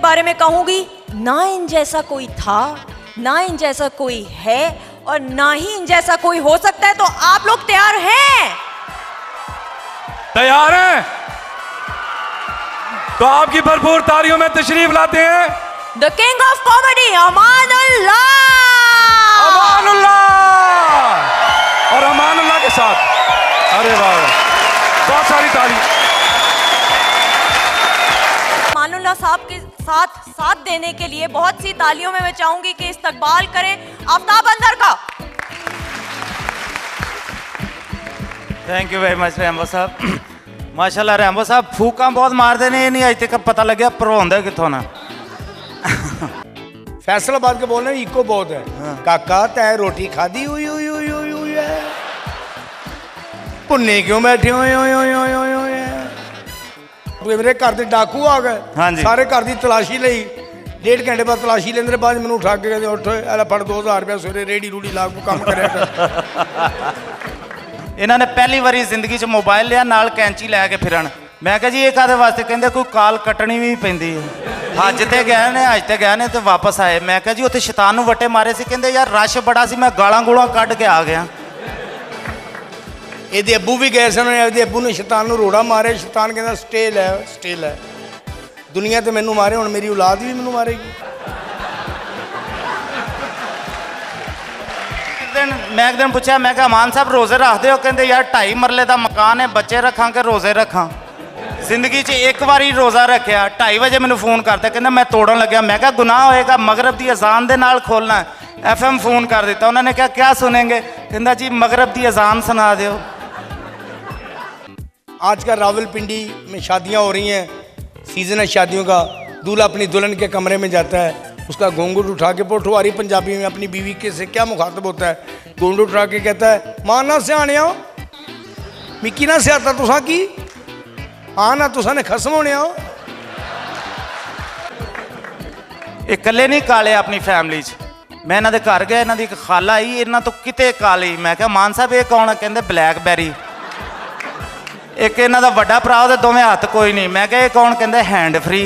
बारे में कहूंगी, ना इन जैसा कोई था, ना इन जैसा कोई है, और ना ही इन जैसा कोई हो सकता है। तो आप लोग तैयार हैं? तैयार हैं? तो आपकी भरपूर तालियों में तशरीफ लाते हैं the king of comedy Amanullah. Amanullah. और अमानुल्लाह के साथ, अरे वाह, बहुत सारी ताली। अमानुल्लाह साहब के साथ देने के लिए बहुत सी तालियों में मैं चाहूंगी कि इस्तकबाल करें आफ्ताब अंदर का। Thank you very much Rambo साहब। माशाल्लाह रैम्बो साहब फूका बहुत मारते ने, ये नहीं अज तक पता लगे भरवाउंदा कित्थों ना। फैसलाबाद के बोल रहे हैं इको बहुत है। काका तय रोटी खादी हुई हुई हुई हुई हुई है, भुन्ने क्यों बैठे हुए मेरे घर के डाकू आ गए। हाँ जी। सारे घर की तलाशी ली, 1.5 घंटे बाद तलाशी लेंदे, बाद मैंने उठा के कहते उठ एला फड़ 2000 रुपया सवेरे रेडी रूडी ला को काम करे। इन्होंने पहली बारी जिंदगी च मोबाइल लिया, नाल कैंची लैके फिरन। मैं कहा जी ये काहदे वास्ते? कहते कोई काल कटनी भी पैंदी है। हज ते गए ने, हज ते गए ने तो वापस आए। मैं कहा जी उत्थे शैतान नूं वट्टे मारे सी। कहते यार रश बड़ा सी, मैं गालां गूलां कढ़ के आ गया। ये अबू भी गए सन, अबू ने शैतान नूं रोड़ा मारे। शैतान कहता स्टेल है, स्टेल है। दुनिया तो मैनू मारे, हुण मेरी औलाद भी मैनू मारेगी। मैं एक दिन पूछा, मैं कहा अमान साहब रोज़े रखते हो? कहते यार 2.5 मरले का मकान है, बच्चे रखा के रोज़े रखा। जिंदगी च एक बारी रोज़ा रखा। 2:30 बजे मैंने फोन करता, कहना मैं तोड़न लग्या। मैं कहा गुनाह होएगा, मगरब की अजान के नाल खोलना है। FM फोन कर दिता, उन्होंने कहा क्या सुनेंगे? कहता जी मगरब की अजान सुना दो। आजकल रावलपिंडी में शादियां हो रही हैं, सीज़न है शादियों का। दूल्हा अपनी दुल्हन के कमरे में जाता है, उसका घूंघट उठा के, पोठवारी पंजाबी में अपनी बीवी के से क्या मुखातब होता है, घूंघट उठा के कहता है मां ना सियाने हो, मिकी ना सियाता तुसा की, हाँ ना तुसा ने खसम होने आओ। इकले नहीं काले अपनी फैमिली च। मैं इन्हों के घर गया, इन्हों की एक खाला आई, इन्हों तो किते काली। मैं क्या मान साहब ये कौन है? कहते ब्लैकबैरी। एक इन्हों का वड्डा भरा, वो दोवें हाथ कोई नहीं। मैं क्या ये कौन? कहते हैंड फ्री।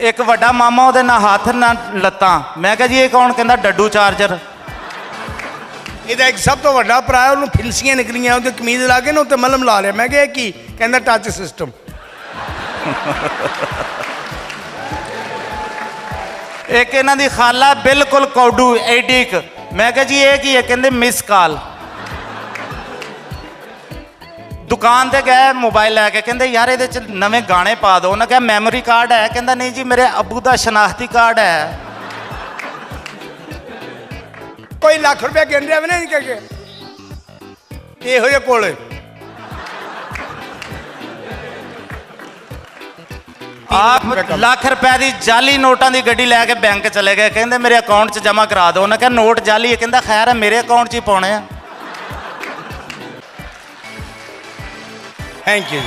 एक वड्डा मामा, वो ना हाथ ना लत्तां। मैं क्या जी ये कौन? कहता डड्डू चार्जर। ਇਹਦਾ एक सब तो ਵੱਡਾ ਭਰਾ है, ਉਹਨੂੰ ਫਿਲਸੀਆਂ ਨਿਕਲੀਆਂ, ਉਹਦੇ ਕਮੀਜ਼ ਲਾ ਕੇ ਨਾ ਉੱਤੇ ਮਲਮ ਲਾ ਲਿਆ। ਮੈਂ ਕਿਹਾ ਕੀ? ਕਹਿੰਦਾ ਟੱਚ ਸਿਸਟਮ। एक इन्हों की खाला बिल्कुल कौडू एडिक। मैं क्या जी ये की है? कहते मिस कॉल। दुकान ते गए मोबाइल लैके, कहते यार ये नवे गाने पा दो। उन्हें कहा मैमोरी कार्ड है? कहता नहीं जी मेरे अबू का शनाख्ती कार्ड है। कोई लाख रुपया गिन रहा भी नहीं कह ਇਹੋ ਜਿਹੇ ਕੋਲੇ आप लाख रुपए की जाली नोटा की गड्डी लैके बैंक चले गए। कहते मेरे अकाउंट च जमा करा दो। उन्हें कहा नोट जाली है। कहता खैर है मेरे अकाउंट च ही पाने। Thank you.